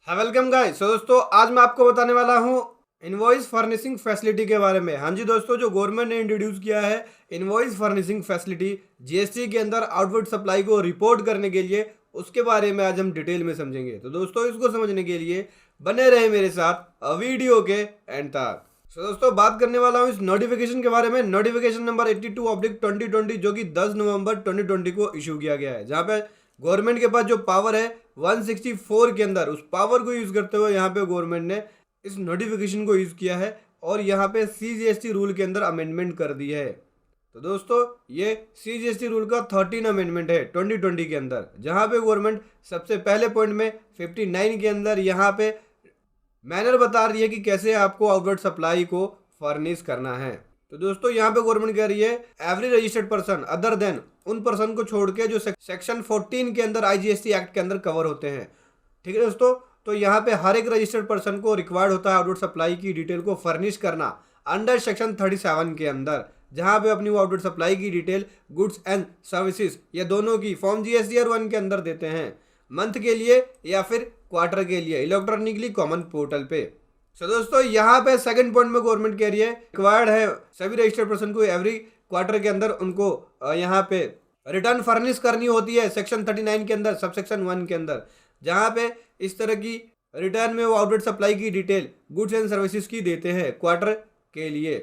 हाँ welcome guys. दोस्तों आज मैं आपको बताने वाला हूँ इनवॉइस फर्निशिंग फैसिलिटी के बारे में। हाँ जी दोस्तों, जो गवर्नमेंट ने इंट्रोड्यूस किया है इनवॉइस फर्निशिंग फैसिलिटी जीएसटी के अंदर आउटवर्ड सप्लाई को रिपोर्ट करने के लिए, उसके बारे में आज हम डिटेल में समझेंगे। तो दोस्तों इसको समझने के लिए बने रहे मेरे साथ वीडियो के एंड तक। दोस्तों बात करने वाला हूँ इस नोटिफिकेशन के बारे में। नोटिफिकेशन नंबर 82/2020 जो कि 10 नवंबर 2020 को इशू किया गया है, जहाँ पे गवर्नमेंट के पास जो पावर है 164 के अंदर, उस पावर को यूज करते हुए यहाँ पे गवर्नमेंट ने इस नोटिफिकेशन को यूज किया है और यहाँ पे सीजीएसटी रूल के अंदर अमेंडमेंट कर दी है। तो दोस्तों ये सीजीएसटी रूल का 13 अमेंडमेंट है 2020 के अंदर, जहाँ पे गवर्नमेंट सबसे पहले पॉइंट में 59 के अंदर यहाँ पे मैनर बता रही है कि कैसे आपको आउटवर्ड सप्लाई को फर्निश करना है। तो दोस्तों यहाँ पे गवर्नमेंट कह रही है every registered person other than, उन पर्सन को छोड़ के जो सेक्शन 14 के अंदर आईजीएसटी एक्ट के अंदर कवर होते हैं। ठीक है दोस्तों, तो यहाँ पे हर एक रजिस्टर्ड पर्सन को रिक्वायर्ड होता है आउटवर्ड सप्लाई की डिटेल को फर्निश करना अंडर सेक्शन 37 के अंदर, जहाँ पे अपनी वो आउटवर्ड सप्लाई की डिटेल गुड्स एंड सर्विसेज ये दोनों की फॉर्म जीएसटीआर 1 के अंदर देते हैं, मंथ के लिए या फिर क्वार्टर के लिए इलेक्ट्रॉनिकली कॉमन पोर्टल पे। सो दोस्तों यहाँ पे सेकंड पॉइंट में गवर्नमेंट कह रही है रिक्वायर्ड है सभी रजिस्टर्ड पर्सन को एवरी क्वार्टर के अंदर उनको यहाँ पे रिटर्न फर्निश करनी होती है सेक्शन 39 के अंदर सब सेक्शन 1 के अंदर, जहाँ पे इस तरह की रिटर्न में वो आउटवर्ड सप्लाई की डिटेल गुड्स एंड सर्विसेज की देते हैं, क्वार्टर के लिए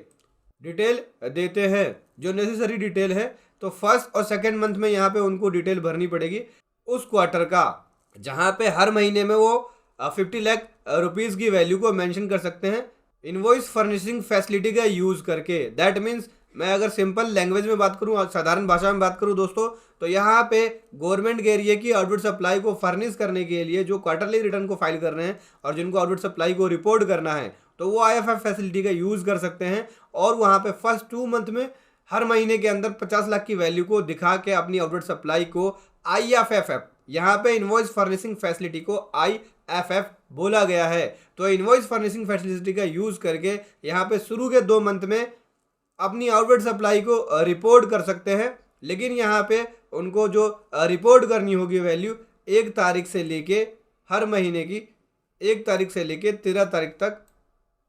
डिटेल देते हैं जो नेसेसरी डिटेल है। तो फर्स्ट और सेकेंड मंथ में यहाँ पे उनको डिटेल भरनी पड़ेगी उस क्वार्टर का, जहाँ पे हर महीने में वो 50 लाख रुपीज़ की वैल्यू को मेंशन कर सकते हैं इनवॉइस फर्निशिंग फैसिलिटी का यूज करके। दैट मीन्स मैं अगर सिंपल लैंग्वेज में बात करूं, साधारण भाषा में बात करूं दोस्तों, तो यहाँ पे गवर्नमेंट कह रही है कि आउटवर्ड सप्लाई को फर्निश करने के लिए जो क्वार्टरली रिटर्न को फाइल कर रहे हैं और जिनको आउटवर्ड सप्लाई को रिपोर्ट करना है, तो वो आईएफएफ फैसिलिटी का यूज कर सकते हैं और वहाँ पे फर्स्ट 2 मंथ में हर महीने के अंदर 50 लाख की वैल्यू को दिखा के अपनी आउटवर्ड सप्लाई को आईएफएफ, यहाँ पे इनवॉइस फर्निशिंग फैसिलिटी को आईएफएफ बोला गया है। तो इनवॉइस फर्निशिंग फैसिलिटी का यूज करके यहाँ पे शुरू के 2 मंथ में अपनी आउटवर्ड सप्लाई को रिपोर्ट कर सकते हैं, लेकिन यहाँ पे उनको जो रिपोर्ट करनी होगी वैल्यू 1 तारीख से लेके हर महीने की 1 तारीख से लेके 13 तारीख तक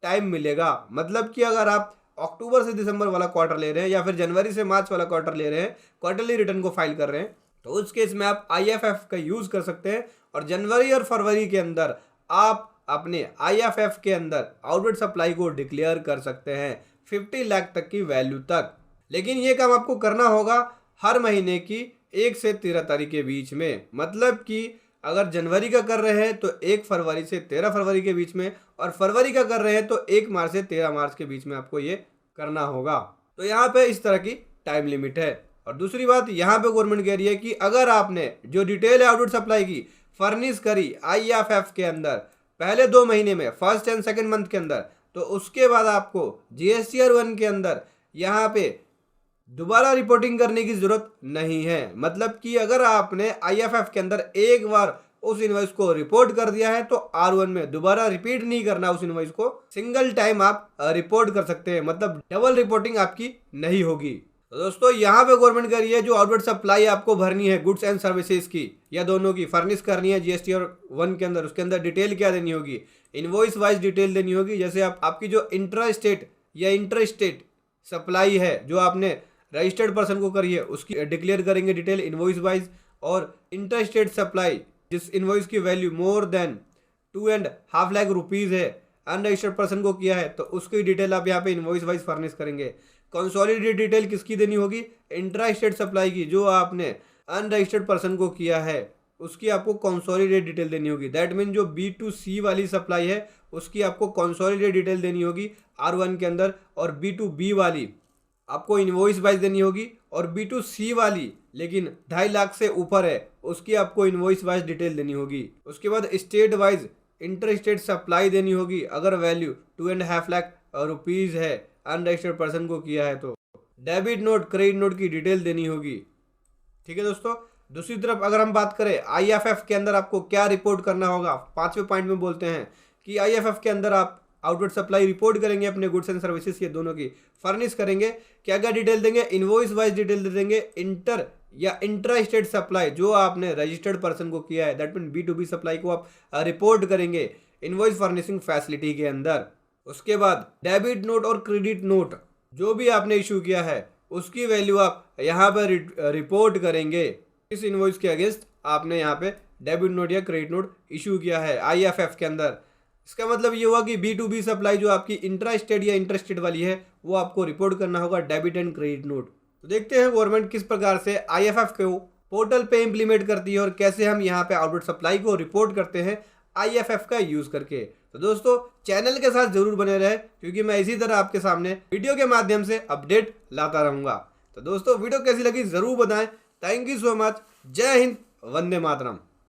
टाइम मिलेगा। मतलब कि अगर आप अक्टूबर से दिसंबर वाला क्वार्टर ले रहे हैं या फिर जनवरी से मार्च वाला क्वार्टर ले रहे हैं, क्वार्टरली रिटर्न को फाइल कर रहे हैं, तो उस केस में आप आईएफएफ का यूज कर सकते हैं और जनवरी और फरवरी के अंदर आप अपने आईएफएफ के अंदर आउटवर्ड सप्लाई को डिक्लेयर कर सकते हैं 50 लाख तक की वैल्यू तक। लेकिन ये काम आपको करना होगा हर महीने की 1 से 13 तारीख के बीच में। मतलब कि अगर जनवरी का कर रहे हैं तो 1 फरवरी से 13 फरवरी के बीच में, और फरवरी का कर रहे हैं तो 1 मार्च से 13 मार्च के बीच में आपको ये करना होगा। तो यहाँ पे इस तरह की टाइम लिमिट है। और दूसरी बात यहाँ पे गवर्नमेंट कह रही है कि अगर आपने जो डिटेल है आउटवर्ड सप्लाई की फर्निश करी आईएफएफ के अंदर पहले 2 महीने में, फर्स्ट एंड सेकंड मंथ के अंदर, तो उसके बाद आपको जीएसटीआर 1 के अंदर यहाँ पे दोबारा रिपोर्टिंग करने की जरूरत नहीं है। मतलब कि अगर आपने आईएफएफ के अंदर एक बार उस इनवॉइस को रिपोर्ट कर दिया है तो R1 में दोबारा रिपीट नहीं करना उस इनवॉइस को, सिंगल टाइम आप रिपोर्ट कर सकते हैं, मतलब डबल रिपोर्टिंग आपकी नहीं होगी। तो दोस्तों यहाँ पे गवर्नमेंट कह रही है जो आउटवर्ड सप्लाई आपको भरनी है गुड्स एंड सर्विसेज की या दोनों की फर्निश करनी है जीएसटीआर 1 के अंदर, उसके अंदर डिटेल क्या देनी होगी, इनवॉइस वाइज डिटेल देनी होगी। जैसे आपकी जो इंट्रा स्टेट या इंटर स्टेट सप्लाई है जो आपने रजिस्टर्ड पर्सन को करी है उसकी डिक्लेयर करेंगे डिटेल इनवॉइस वाइज, और इंटर स्टेट सप्लाई जिस इनवॉइस की value more than 2.5 lakh rupees है अनरजिस्टर्ड पर्सन को किया है तो उसकी डिटेल आप यहाँ पे इनवॉइस वाइज फर्निश करेंगे। कंसोलिडेटेड डिटेल किसकी देनी होगी, इंट्रा स्टेट सप्लाई की जो आपने अनरजिस्टर्ड पर्सन को किया है उसकी आपको कंसोलिडेटेड डिटेल देनी होगी। दैट मीन जो B2C वाली सप्लाई है उसकी आपको कंसोलिडेटेड डिटेल देनी होगी R1 के अंदर, और B2B वाली आपको इनवॉइस वाइज देनी होगी, और B2C वाली लेकिन 2.5 लाख से ऊपर है उसकी आपको इनवॉइस वाइज डिटेल देनी होगी। उसके बाद state wise inter state supply देनी होगी अगर वैल्यू 2.5 लाख रुपीज़ है अनरजिस्टर्ड पर्सन को किया है तो। डेबिट नोट क्रेडिट नोट की डिटेल देनी होगी। ठीक है दोस्तों, दूसरी तरफ अगर हम बात करें आईएफएफ के अंदर आपको क्या रिपोर्ट करना होगा, 5वें पॉइंट में बोलते हैं कि आईएफएफ के अंदर आप आउटवर्ड सप्लाई रिपोर्ट करेंगे अपने गुड्स एंड सर्विसेज ये दोनों की फर्निश करेंगे। क्या क्या डिटेल देंगे, इनवॉइस वाइज डिटेल दे देंगे, इंटर या इंट्रा स्टेट सप्लाई जो आपने रजिस्टर्ड पर्सन को किया है, दैट मीन B2B सप्लाई को आप रिपोर्ट करेंगे इनवॉइस फर्निशिंग फैसिलिटी के अंदर। उसके बाद डेबिट नोट और क्रेडिट नोट जो भी आपने इशू किया है उसकी वैल्यू आप यहाँ पर रिपोर्ट करेंगे। इस इनवॉइस के अगेंस्ट आपने यहाँ पे डेबिट नोट या क्रेडिट नोट इशू किया है IFF के अंदर। इसका मतलब ये हुआ कि B2B सप्लाई जो आपकी इंट्रा स्टेट या इंटर स्टेट वाली है वो आपको रिपोर्ट करना होगा डेबिट एंड क्रेडिट नोट। तो देखते हैं गवर्नमेंट किस प्रकार से IFF को पोर्टल पे इंप्लीमेंट करती है और कैसे हम यहाँ पे आउटवर्ड सप्लाई को रिपोर्ट करते हैं IFF का यूज करके। तो दोस्तों चैनल के साथ जरूर बने रहे क्योंकि मैं इसी तरह आपके सामने वीडियो के माध्यम से अपडेट लाता रहूंगा। तो दोस्तों वीडियो कैसी लगी जरूर बताएं। Thank you so much. जय हिंद, वंदे मातरम।